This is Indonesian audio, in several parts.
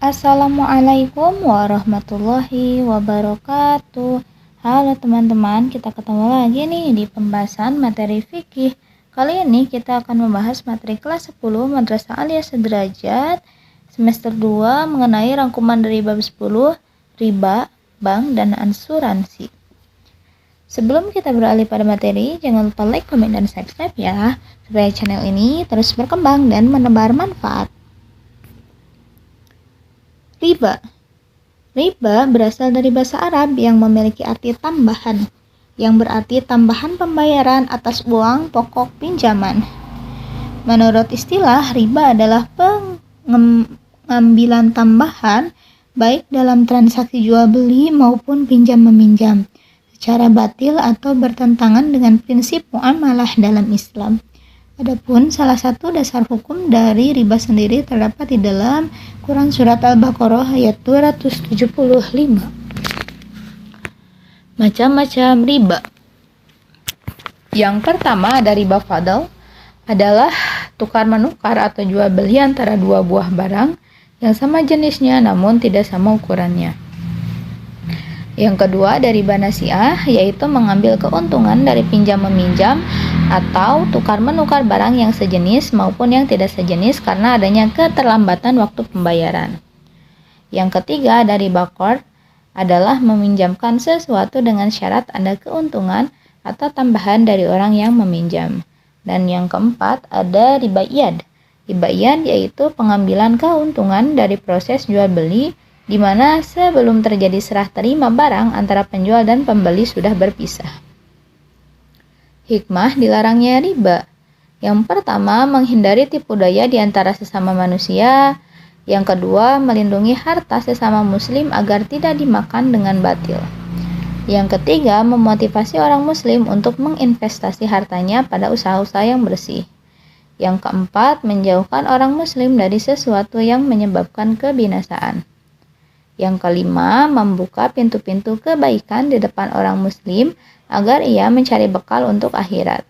Assalamualaikum warahmatullahi wabarakatuh. Halo teman-teman, kita ketemu lagi nih di pembahasan materi fikih. Kali ini kita akan membahas materi kelas 10 Madrasah Aliyah Sederajat semester 2 mengenai rangkuman dari bab 10 riba, bank, dan asuransi. Sebelum kita beralih pada materi, jangan lupa like, komen, dan subscribe ya, supaya channel ini terus berkembang dan menebar manfaat. Riba. Riba berasal dari bahasa Arab yang memiliki arti tambahan, yang berarti tambahan pembayaran atas uang pokok pinjaman. Menurut istilah, riba adalah pengambilan tambahan baik dalam transaksi jual beli maupun pinjam meminjam secara batil atau bertentangan dengan prinsip muamalah dalam Islam. Adapun salah satu dasar hukum dari riba sendiri terdapat di dalam Quran Surat Al-Baqarah ayat 275. Macam-macam riba. Yang pertama dari riba fadl adalah tukar-menukar atau jual beli antara dua buah barang yang sama jenisnya namun tidak sama ukurannya. Yang kedua dari riba nasiah, yaitu mengambil keuntungan dari pinjam-meminjam atau tukar-menukar barang yang sejenis maupun yang tidak sejenis karena adanya keterlambatan waktu pembayaran. Yang ketiga dari riba qard adalah meminjamkan sesuatu dengan syarat ada keuntungan atau tambahan dari orang yang meminjam. Dan yang keempat ada riba iyad. Riba iyad yaitu pengambilan keuntungan dari proses jual beli di mana sebelum terjadi serah terima barang antara penjual dan pembeli sudah berpisah. Hikmah dilarangnya riba. Yang pertama, menghindari tipu daya di antara sesama manusia. Yang kedua, melindungi harta sesama muslim agar tidak dimakan dengan batil. Yang ketiga, memotivasi orang muslim untuk menginvestasi hartanya pada usaha-usaha yang bersih. Yang keempat, menjauhkan orang muslim dari sesuatu yang menyebabkan kebinasaan. Yang kelima, membuka pintu-pintu kebaikan di depan orang muslim agar ia mencari bekal untuk akhirat.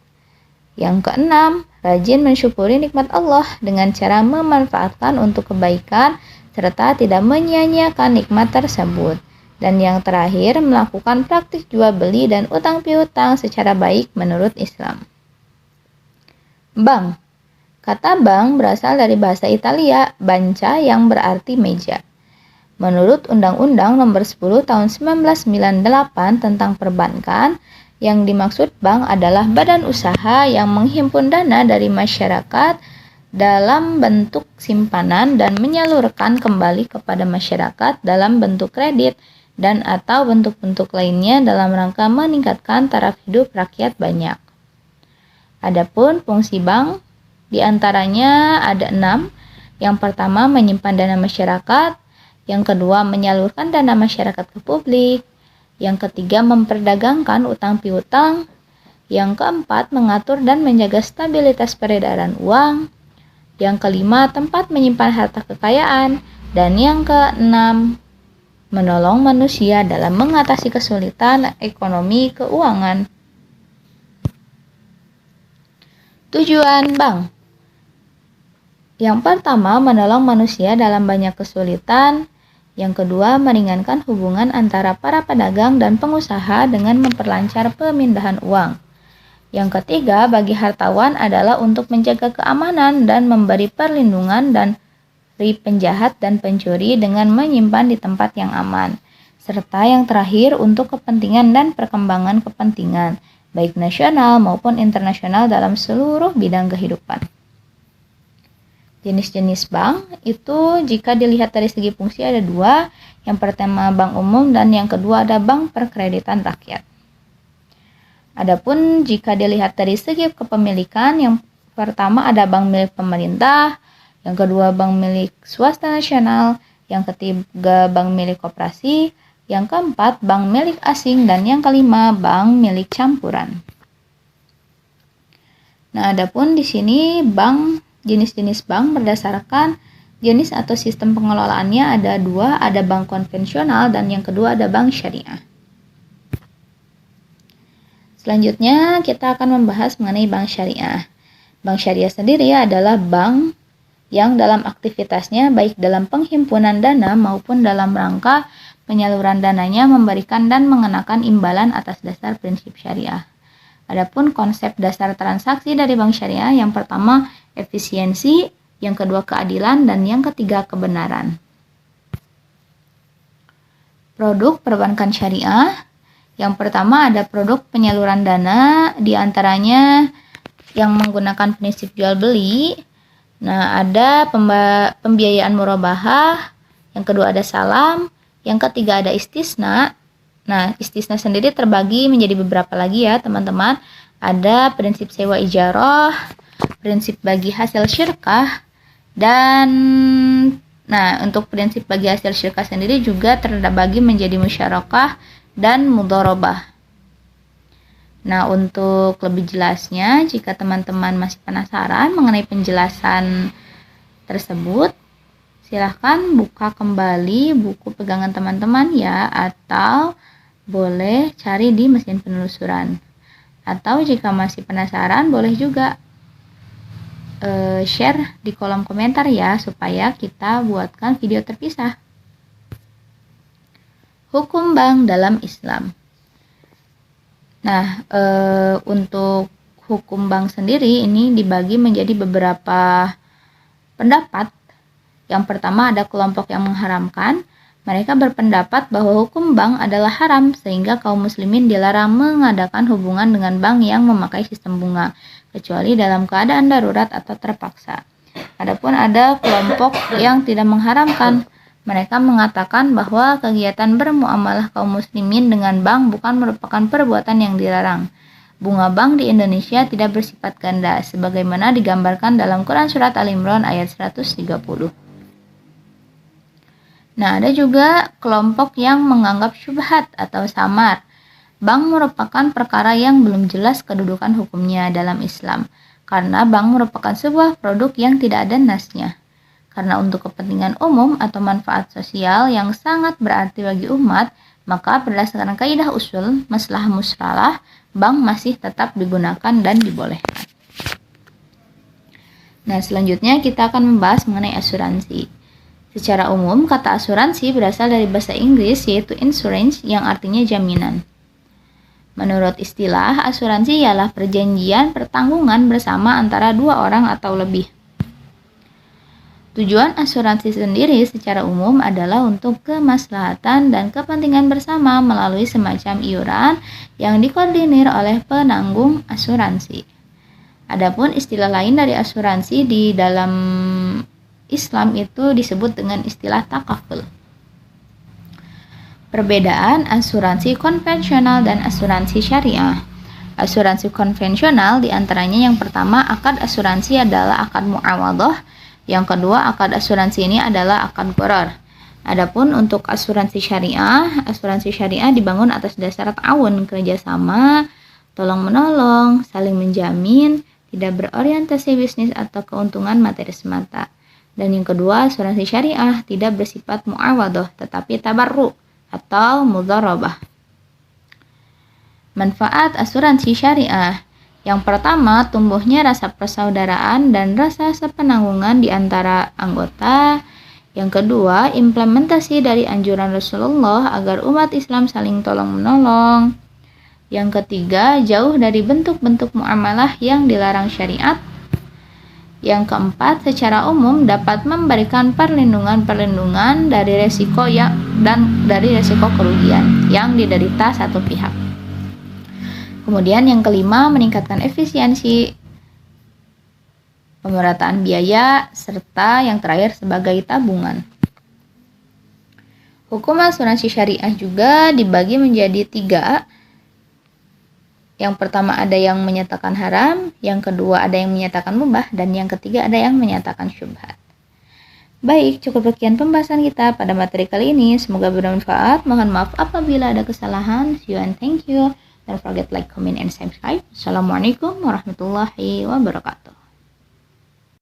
Yang keenam, rajin mensyukuri nikmat Allah dengan cara memanfaatkan untuk kebaikan serta tidak menyia-nyiakan nikmat tersebut. Dan yang terakhir, melakukan praktik jual beli dan utang piutang secara baik menurut Islam. Bank. Kata bank berasal dari bahasa Italia, banca yang berarti meja. Menurut Undang-Undang Nomor 10 Tahun 1998 tentang perbankan, yang dimaksud bank adalah badan usaha yang menghimpun dana dari masyarakat dalam bentuk simpanan dan menyalurkan kembali kepada masyarakat dalam bentuk kredit dan atau bentuk-bentuk lainnya dalam rangka meningkatkan taraf hidup rakyat banyak. Adapun fungsi bank diantaranya ada 6. Yang pertama, menyimpan dana masyarakat. Yang kedua, menyalurkan dana masyarakat ke publik. Yang ketiga, memperdagangkan utang piutang. Yang keempat, mengatur dan menjaga stabilitas peredaran uang. Yang kelima, tempat menyimpan harta kekayaan. Dan yang keenam, menolong manusia dalam mengatasi kesulitan ekonomi keuangan. Tujuan bank. Yang pertama, menolong manusia dalam banyak kesulitan. Yang kedua, meringankan hubungan antara para pedagang dan pengusaha dengan memperlancar pemindahan uang. Yang ketiga, bagi hartawan adalah untuk menjaga keamanan dan memberi perlindungan dari penjahat dan pencuri dengan menyimpan di tempat yang aman. Serta yang terakhir, untuk kepentingan dan perkembangan kepentingan, baik nasional maupun internasional dalam seluruh bidang kehidupan. Jenis-jenis bank itu jika dilihat dari segi fungsi ada 2. Yang pertama bank umum dan yang kedua ada bank perkreditan rakyat. Adapun jika dilihat dari segi kepemilikan, yang pertama ada bank milik pemerintah, yang kedua bank milik swasta nasional, yang ketiga bank milik koperasi, yang keempat bank milik asing, dan yang kelima bank milik campuran. Nah, adapun di sini jenis-jenis bank berdasarkan jenis atau sistem pengelolaannya ada 2, ada bank konvensional dan yang kedua ada bank syariah. Selanjutnya kita akan membahas mengenai bank syariah. Bank syariah sendiri adalah bank yang dalam aktivitasnya baik dalam penghimpunan dana maupun dalam rangka penyaluran dananya memberikan dan mengenakan imbalan atas dasar prinsip syariah. Adapun konsep dasar transaksi dari bank syariah yang pertama efisiensi, yang kedua keadilan, dan yang ketiga kebenaran. Produk perbankan syariah. Yang pertama ada produk penyaluran dana, diantaranya yang menggunakan prinsip jual beli. Nah, ada pembiayaan murabahah, yang kedua ada salam, yang ketiga ada istisna. Nah, istisna sendiri terbagi menjadi beberapa lagi ya, teman-teman. Ada prinsip sewa ijarah, prinsip bagi hasil syirkah, dan untuk prinsip bagi hasil syirkah sendiri juga terbagi menjadi musyarakah dan mudharabah. Nah, untuk lebih jelasnya, jika teman-teman masih penasaran mengenai penjelasan tersebut, silahkan buka kembali buku pegangan teman-teman ya, atau boleh cari di mesin penelusuran. Atau jika masih penasaran, boleh juga share di kolom komentar ya, supaya kita buatkan video terpisah. Hukum bank dalam Islam. Nah, untuk hukum bank sendiri ini dibagi menjadi beberapa pendapat. Yang pertama ada kelompok yang mengharamkan. Mereka berpendapat bahwa hukum bank adalah haram sehingga kaum muslimin dilarang mengadakan hubungan dengan bank yang memakai sistem bunga, kecuali dalam keadaan darurat atau terpaksa. Adapun ada kelompok yang tidak mengharamkan. Mereka mengatakan bahwa kegiatan bermuamalah kaum muslimin dengan bank bukan merupakan perbuatan yang dilarang. Bunga bank di Indonesia tidak bersifat ganda, sebagaimana digambarkan dalam Quran Surat Al-Imran ayat 130. Nah, ada juga kelompok yang menganggap syubhat atau samar. Bank merupakan perkara yang belum jelas kedudukan hukumnya dalam Islam, karena bank merupakan sebuah produk yang tidak ada nasnya. Karena untuk kepentingan umum atau manfaat sosial yang sangat berarti bagi umat, maka berdasarkan kaidah usul maslahah musralah, bank masih tetap digunakan dan dibolehkan. Nah, selanjutnya kita akan membahas mengenai asuransi. Secara umum, kata asuransi berasal dari bahasa Inggris yaitu insurance yang artinya jaminan. Menurut istilah, asuransi ialah perjanjian pertanggungan bersama antara dua orang atau lebih. Tujuan asuransi sendiri secara umum adalah untuk kemaslahatan dan kepentingan bersama melalui semacam iuran yang dikoordinir oleh penanggung asuransi. Adapun istilah lain dari asuransi di dalam Islam itu disebut dengan istilah takaful. Perbedaan asuransi konvensional dan asuransi syariah. Asuransi konvensional diantaranya yang pertama akad asuransi adalah akad muawadhah. Yang kedua, akad asuransi ini adalah akad gharar. Adapun untuk asuransi syariah dibangun atas dasar ta'awun, kerjasama, tolong-menolong, saling menjamin, tidak berorientasi bisnis atau keuntungan materi semata. Dan yang kedua, asuransi syariah tidak bersifat muawadhah, tetapi tabarru atau mudharabah. Manfaat asuransi syariah. Yang pertama, tumbuhnya rasa persaudaraan dan rasa sepenanggungan di antara anggota. Yang kedua, implementasi dari anjuran Rasulullah agar umat Islam saling tolong-menolong. Yang ketiga, jauh dari bentuk-bentuk muamalah yang dilarang syariat. Yang keempat, secara umum dapat memberikan perlindungan dari resiko dan dari resiko kerugian yang diderita satu pihak. Kemudian yang kelima, meningkatkan efisiensi, pemerataan biaya, serta yang terakhir sebagai tabungan. Hukum asuransi syariah juga dibagi menjadi 3. Yang pertama ada yang menyatakan haram, yang kedua ada yang menyatakan mubah, dan yang ketiga ada yang menyatakan syubhat. Baik, cukup sekian pembahasan kita pada materi kali ini. Semoga bermanfaat. Mohon maaf apabila ada kesalahan. See you and thank you. Don't forget like, comment, and subscribe. Assalamualaikum warahmatullahi wabarakatuh.